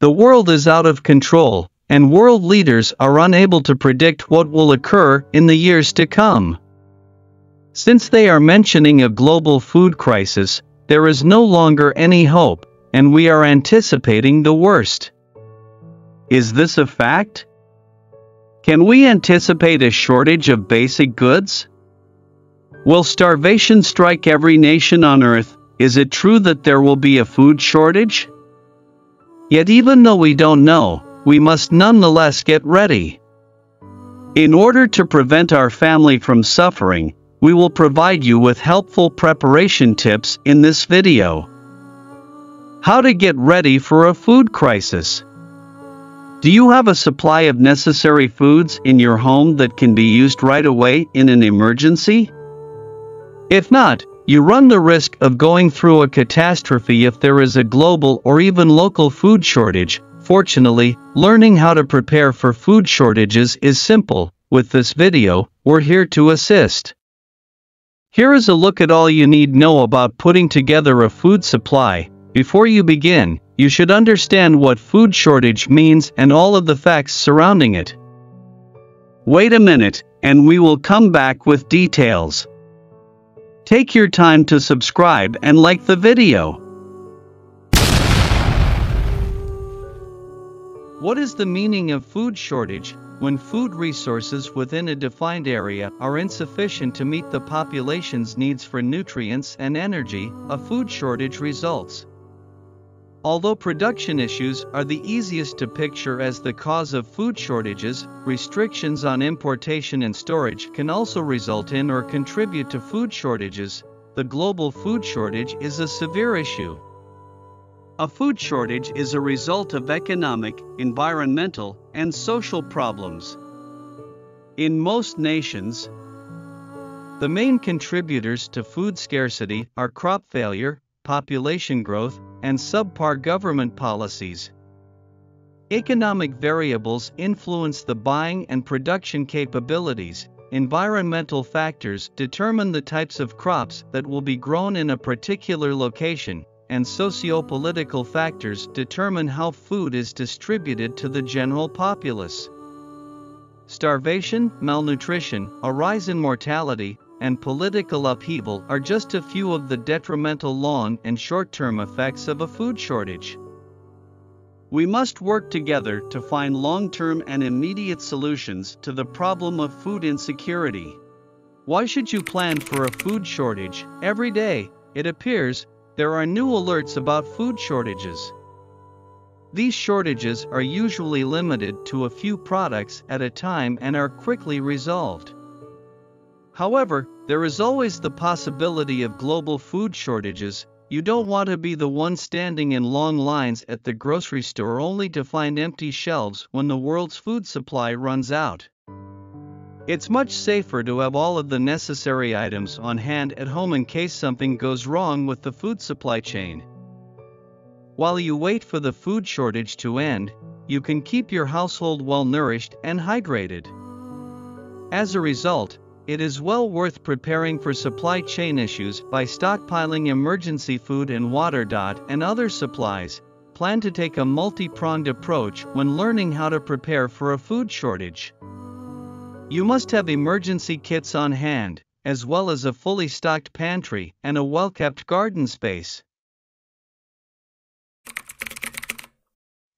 The world is out of control, and world leaders are unable to predict what will occur in the years to come. Since they are mentioning a global food crisis, there is no longer any hope, and we are anticipating the worst. Is this a fact? Can we anticipate a shortage of basic goods? Will starvation strike every nation on earth? Is it true that there will be a food shortage? Yet even though we don't know, we must nonetheless get ready. In order to prevent our family from suffering, we will provide you with helpful preparation tips in this video. How to get ready for a food crisis. Do you have a supply of necessary foods in your home that can be used right away in an emergency? If not, you run the risk of going through a catastrophe if there is a global or even local food shortage. Fortunately, learning how to prepare for food shortages is simple. With this video, we're here to assist. Here is a look at all you need know about putting together a food supply. Before you begin, you should understand what food shortage means and all of the facts surrounding it. Wait a minute, and we will come back with details. Take your time to subscribe and like the video. What is the meaning of food shortage? When food resources within a defined area are insufficient to meet the population's needs for nutrients and energy, a food shortage results. Although production issues are the easiest to picture as the cause of food shortages, restrictions on importation and storage can also result in or contribute to food shortages. The global food shortage is a severe issue. A food shortage is a result of economic, environmental, and social problems. In most nations, the main contributors to food scarcity are crop failure, population growth, and subpar government policies. Economic variables influence the buying and production capabilities. Environmental factors determine the types of crops that will be grown in a particular location, and socio-political factors determine how food is distributed to the general populace. Starvation, malnutrition, a rise in mortality, and political upheaval are just a few of the detrimental long and short-term effects of a food shortage. We must work together to find long-term and immediate solutions to the problem of food insecurity. Why should you plan for a food shortage? Every day, it appears, there are new alerts about food shortages. These shortages are usually limited to a few products at a time and are quickly resolved. However, there is always the possibility of global food shortages. You don't want to be the one standing in long lines at the grocery store only to find empty shelves when the world's food supply runs out. It's much safer to have all of the necessary items on hand at home in case something goes wrong with the food supply chain. While you wait for the food shortage to end, you can keep your household well nourished and hydrated. As a result, it is well worth preparing for supply chain issues by stockpiling emergency food and water. And other supplies. Plan to take a multi-pronged approach when learning how to prepare for a food shortage. You must have emergency kits on hand, as well as a fully stocked pantry and a well-kept garden space.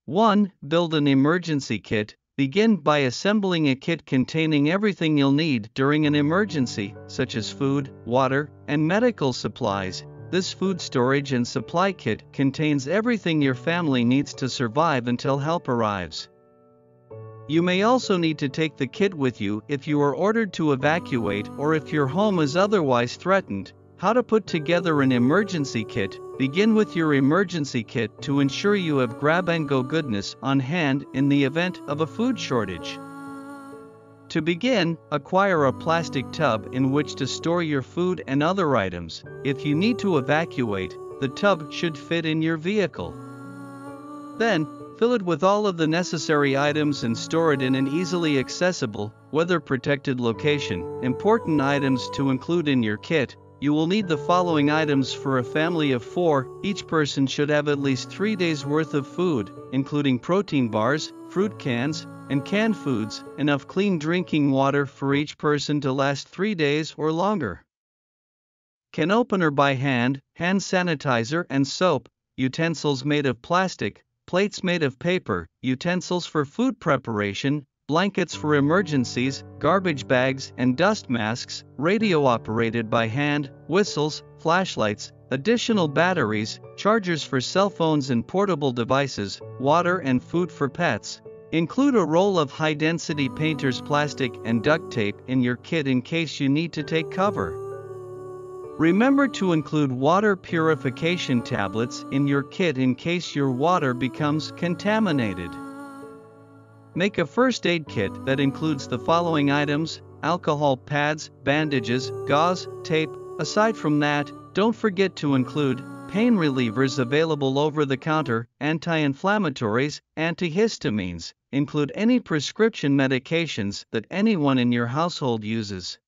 1. Build an emergency kit. Begin by assembling a kit containing everything you'll need during an emergency, such as food, water, and medical supplies. This food storage and supply kit contains everything your family needs to survive until help arrives. You may also need to take the kit with you if you are ordered to evacuate or if your home is otherwise threatened. How to put together an emergency kit. Begin with your emergency kit to ensure you have grab-and-go goodness on hand in the event of a food shortage. To begin, acquire a plastic tub in which to store your food and other items. If you need to evacuate, the tub should fit in your vehicle. Then, fill it with all of the necessary items and store it in an easily accessible, weather-protected location. Important items to include in your kit: you will need the following items for a family of 4. Each person should have at least 3 days worth of food, including protein bars, fruit cans, and canned foods, enough clean drinking water for each person to last 3 days or longer. Can opener by hand sanitizer and soap, utensils made of plastic, plates made of paper, utensils for food preparation, blankets for emergencies, garbage bags and dust masks, radio operated by hand, whistles, flashlights, additional batteries, chargers for cell phones and portable devices, water and food for pets. Include a roll of high-density painter's plastic and duct tape in your kit in case you need to take cover. Remember to include water purification tablets in your kit in case your water becomes contaminated. Make a first aid kit that includes the following items: alcohol pads, bandages, gauze, tape. Aside from that, don't forget to include pain relievers available over the counter, anti-inflammatories, antihistamines. Include any prescription medications that anyone in your household uses.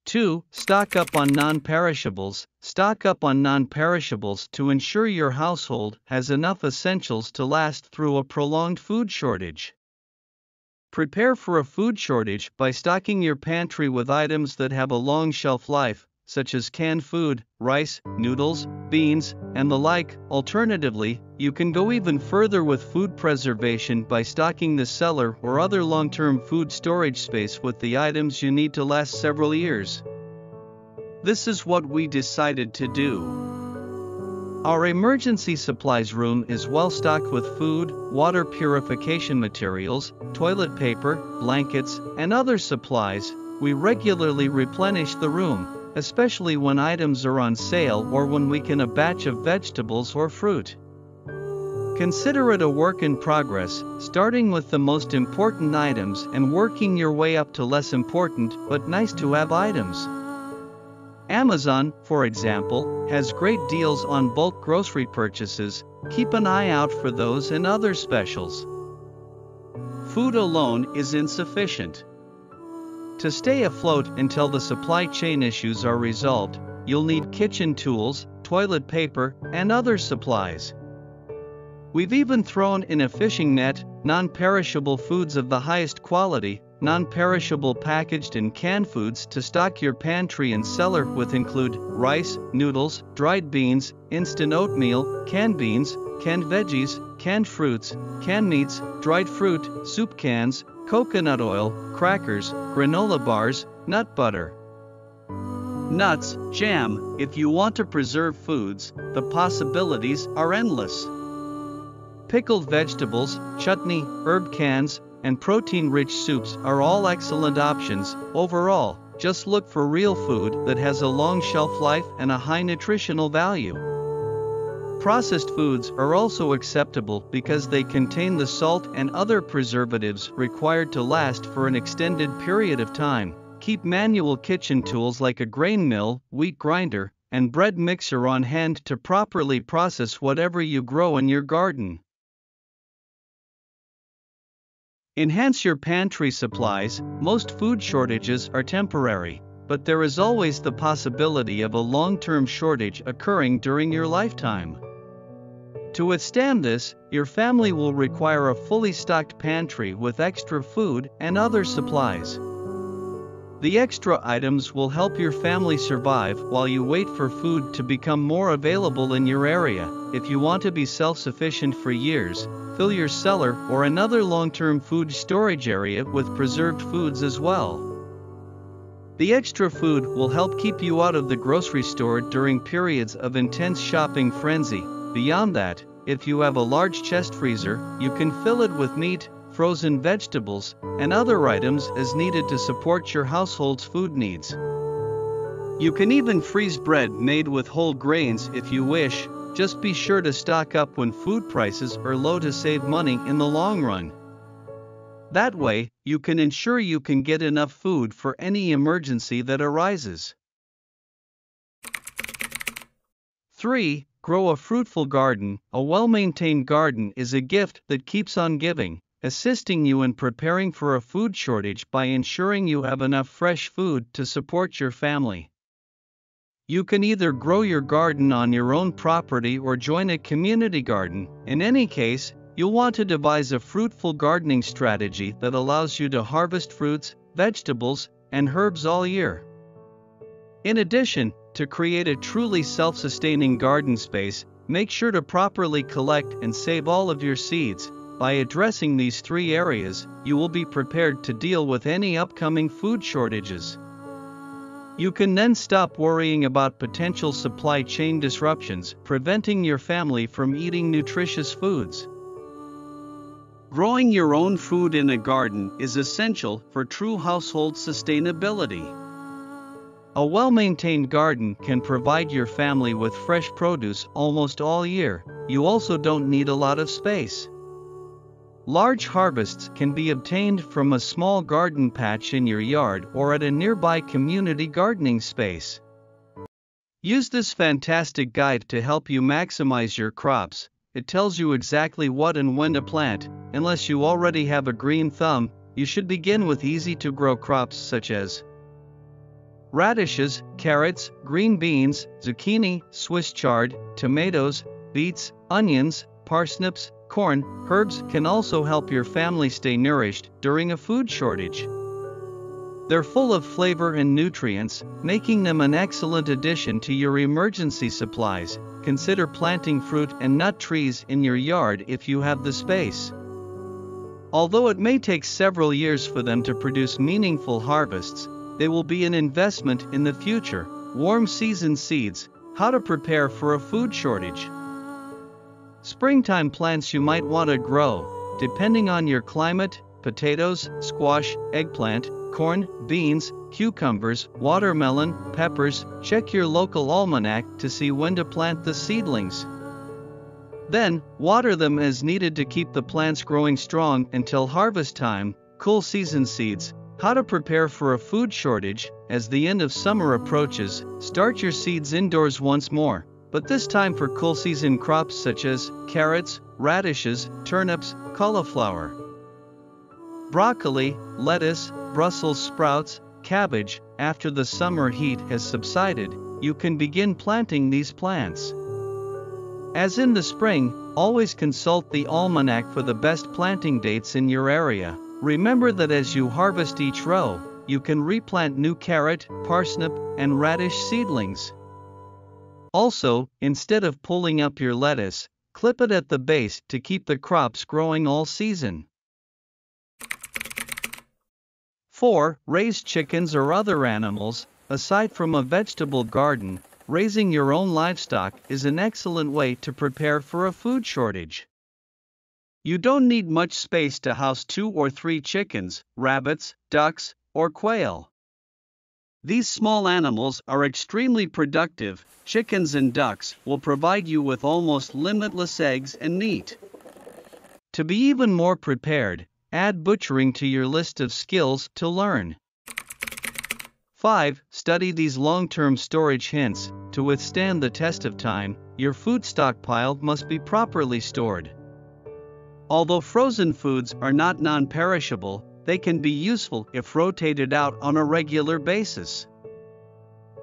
2. Stock up on non-perishables. Stock up on non-perishables to ensure your household has enough essentials to last through a prolonged food shortage. Prepare for a food shortage by stocking your pantry with items that have a long shelf life, such as canned food, rice, noodles, beans, and the like. Alternatively, you can go even further with food preservation by stocking the cellar or other long-term food storage space with the items you need to last several years. This is what we decided to do. Our emergency supplies room is well stocked with food, water purification materials, toilet paper, blankets, and other supplies. We regularly replenish the room, especially when items are on sale or when we can a batch of vegetables or fruit. Consider it a work in progress, starting with the most important items and working your way up to less important but nice to have items. Amazon, for example, has great deals on bulk grocery purchases. Keep an eye out for those and other specials. Food alone is insufficient. To stay afloat until the supply chain issues are resolved, you'll need kitchen tools, toilet paper, and other supplies. We've even thrown in a fishing net, non-perishable foods of the highest quality, non-perishable packaged and canned foods to stock your pantry and cellar with. Include rice, noodles, dried beans, instant oatmeal, canned beans, canned veggies, canned fruits, canned meats, dried fruit, soup cans, coconut oil, crackers, granola bars, nut butter, nuts, jam. If you want to preserve foods, the possibilities are endless. Pickled vegetables, chutney, herb cans, and protein-rich soups are all excellent options. Overall, just look for real food that has a long shelf life and a high nutritional value. Processed foods are also acceptable because they contain the salt and other preservatives required to last for an extended period of time. Keep manual kitchen tools like a grain mill, wheat grinder, and bread mixer on hand to properly process whatever you grow in your garden. Enhance your pantry supplies. Most food shortages are temporary, but there is always the possibility of a long-term shortage occurring during your lifetime. To withstand this, your family will require a fully stocked pantry with extra food and other supplies. The extra items will help your family survive while you wait for food to become more available in your area. If you want to be self-sufficient for years, fill your cellar or another long-term food storage area with preserved foods as well. The extra food will help keep you out of the grocery store during periods of intense shopping frenzy. Beyond that, if you have a large chest freezer, you can fill it with meat, frozen vegetables, and other items as needed to support your household's food needs. You can even freeze bread made with whole grains if you wish. Just be sure to stock up when food prices are low to save money in the long run. That way, you can ensure you can get enough food for any emergency that arises. 3. Grow a fruitful garden. A well-maintained garden is a gift that keeps on giving, assisting you in preparing for a food shortage by ensuring you have enough fresh food to support your family. You can either grow your garden on your own property or join a community garden. In any case, you'll want to devise a fruitful gardening strategy that allows you to harvest fruits, vegetables, and herbs all year. In addition, to create a truly self-sustaining garden space, make sure to properly collect and save all of your seeds. By addressing these three areas, you will be prepared to deal with any upcoming food shortages. You can then stop worrying about potential supply chain disruptions, preventing your family from eating nutritious foods. Growing your own food in a garden is essential for true household sustainability. A well-maintained garden can provide your family with fresh produce almost all year. You also don't need a lot of space. Large harvests can be obtained from a small garden patch in your yard or at a nearby community gardening space. Use this fantastic guide to help you maximize your crops. It tells you exactly what and when to plant. Unless you already have a green thumb, you should begin with easy-to-grow crops such as radishes, carrots, green beans, zucchini, Swiss chard, tomatoes, beets, onions, parsnips, corn. Herbs can also help your family stay nourished during a food shortage. They're full of flavor and nutrients, making them an excellent addition to your emergency supplies. Consider planting fruit and nut trees in your yard if you have the space. Although it may take several years for them to produce meaningful harvests, they will be an investment in the future. Warm season seeds. How to prepare for a food shortage. Springtime plants you might want to grow, depending on your climate: potatoes, squash, eggplant, corn, beans, cucumbers, watermelon, peppers. Check your local almanac to see when to plant the seedlings. Then, water them as needed to keep the plants growing strong until harvest time. Cool season seeds. How to prepare for a food shortage. As the end of summer approaches, start your seeds indoors once more, but this time for cool season crops such as carrots, radishes, turnips, cauliflower, broccoli, lettuce, Brussels sprouts, cabbage. After the summer heat has subsided, you can begin planting these plants. As in the spring, always consult the almanac for the best planting dates in your area. Remember that as you harvest each row, you can replant new carrot, parsnip, and radish seedlings. Also, instead of pulling up your lettuce, clip it at the base to keep the crops growing all season. 4. Raise chickens or other animals. Aside from a vegetable garden, raising your own livestock is an excellent way to prepare for a food shortage. You don't need much space to house 2 or 3 chickens, rabbits, ducks, or quail. These small animals are extremely productive. Chickens and ducks will provide you with almost limitless eggs and meat. To be even more prepared, add butchering to your list of skills to learn. 5. Study these long-term storage hints. To withstand the test of time, your food stockpile must be properly stored. Although frozen foods are not non-perishable, they can be useful if rotated out on a regular basis.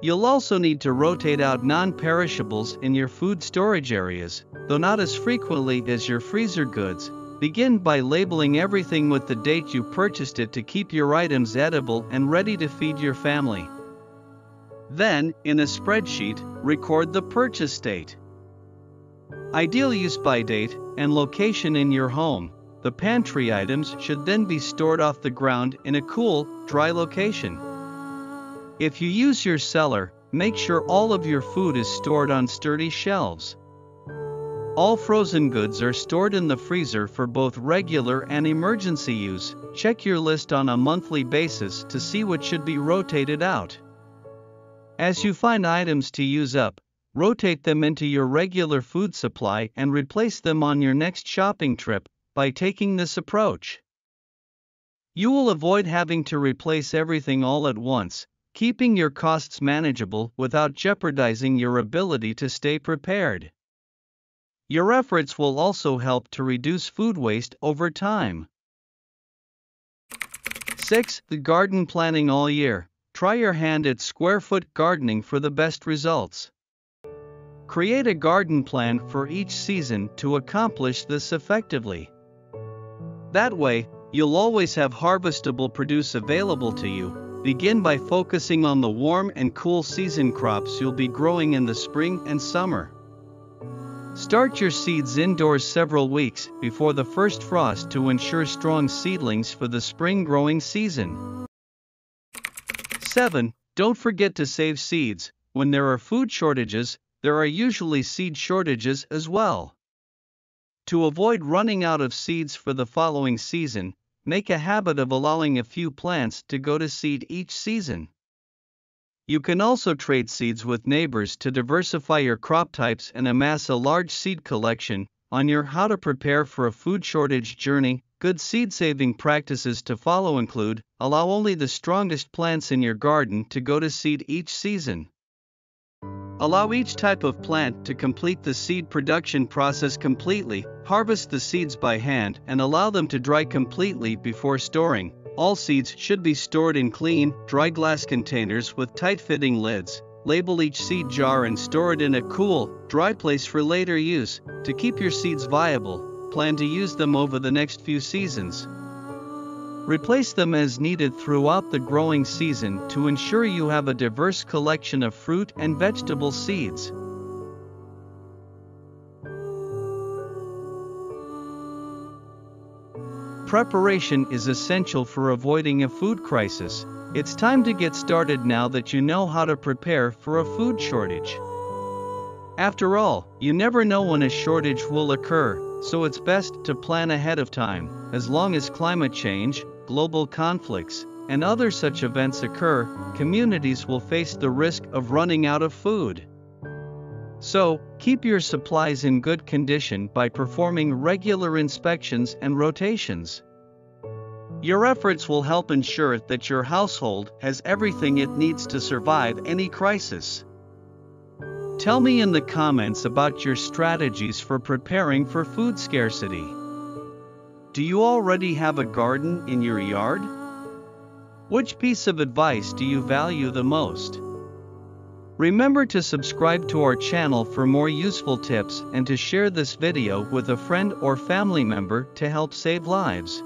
You'll also need to rotate out non-perishables in your food storage areas, though not as frequently as your freezer goods. Begin by labeling everything with the date you purchased it to keep your items edible and ready to feed your family. Then, in a spreadsheet, record the purchase date, ideal use-by date, and location in your home. The pantry items should then be stored off the ground in a cool, dry location. If you use your cellar, make sure all of your food is stored on sturdy shelves. All frozen goods are stored in the freezer for both regular and emergency use. Check your list on a monthly basis to see what should be rotated out. As you find items to use up, rotate them into your regular food supply and replace them on your next shopping trip. By taking this approach, you will avoid having to replace everything all at once, keeping your costs manageable without jeopardizing your ability to stay prepared. Your efforts will also help to reduce food waste over time. 6. The garden planning all year. try your hand at square-foot gardening for the best results. Create a garden plan for each season to accomplish this effectively. That way, you'll always have harvestable produce available to you. Begin by focusing on the warm and cool season crops you'll be growing in the spring and summer. Start your seeds indoors several weeks before the first frost to ensure strong seedlings for the spring growing season. 7. Don't forget to save seeds. When there are food shortages, there are usually seed shortages as well. To avoid running out of seeds for the following season, make a habit of allowing a few plants to go to seed each season. You can also trade seeds with neighbors to diversify your crop types and amass a large seed collection. On your How to Prepare for a Food Shortage journey, good seed-saving practices to follow include: allow only the strongest plants in your garden to go to seed each season. Allow each type of plant to complete the seed production process completely. Harvest the seeds by hand and allow them to dry completely before storing. All seeds should be stored in clean, dry glass containers with tight-fitting lids. Label each seed jar and store it in a cool, dry place for later use. To keep your seeds viable, plan to use them over the next few seasons. Replace them as needed throughout the growing season to ensure you have a diverse collection of fruit and vegetable seeds. Preparation is essential for avoiding a food crisis. It's time to get started now that you know how to prepare for a food shortage. After all, you never know when a shortage will occur, so it's best to plan ahead of time. As long as climate change, global conflicts, and other such events occur, communities will face the risk of running out of food. So, keep your supplies in good condition by performing regular inspections and rotations. Your efforts will help ensure that your household has everything it needs to survive any crisis. Tell me in the comments about your strategies for preparing for food scarcity. Do you already have a garden in your yard? Which piece of advice do you value the most? Remember to subscribe to our channel for more useful tips and to share this video with a friend or family member to help save lives.